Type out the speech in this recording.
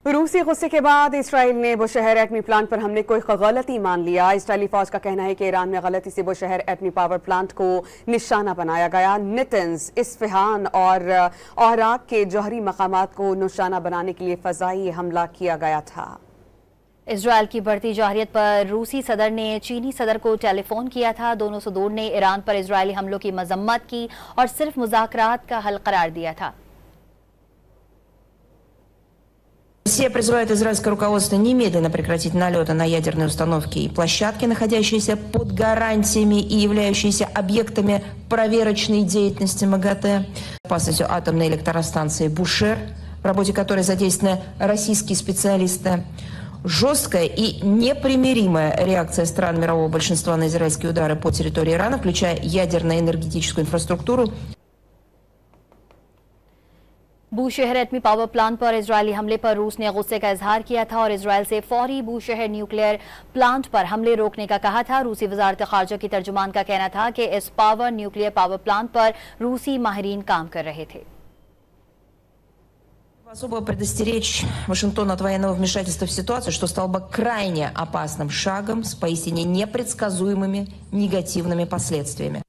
रूसी गुस्से के बाद इसराइल ने बुशहर एटमी प्लांट पर हमले को एक गलती मान लिया। इसराइली फौज का कहना है कि ईरान में गलती से बुशहर एटमी पावर प्लांट को निशाना बनाया गया। नेतन्ज, इस्फहान और अराक के जौहरी मकामात को निशाना बनाने के लिए फजाई हमला किया गया था। इजरायल की बढ़ती जौहरियत पर रूसी सदर ने चीनी सदर को टेलीफोन किया था। दोनों सदूर ने ईरान पर इजरायली हमलों की मजम्मत की और सिर्फ मुज़ाकरात का हल करार दिया था। Россия призывает израильское руководство немедленно прекратить налеты на ядерные установки и площадки, находящиеся под гарантиями и являющиеся объектами проверочной деятельности МАГАТЭ. Опасностью атомной электростанции «Бушер», в работе которой задействованы российские специалисты. Жесткая и непримиримая реакция стран мирового большинства на израильские удары по территории Ирана, включая ядерно-энергетическую инфраструктуру. बूशहर एटमी पावर प्लांट पर इजरायली हमले पर रूस ने गुस्से का इजहार किया था और इजरायल से फौरी बूशहर न्यूक्लियर प्लांट पर हमले रोकने का कहा था। रूसी वजारत खारजा की तर्जुमान का कहना था कि इस न्यूक्लियर पावर प्लांट पर रूसी माहिरीन काम कर रहे थे। Особо предостеречь Вашингтон от военного вмешательства в ситуацию, что стало бы крайне опасным шагом с поистине непредсказуемыми негативными последствиями.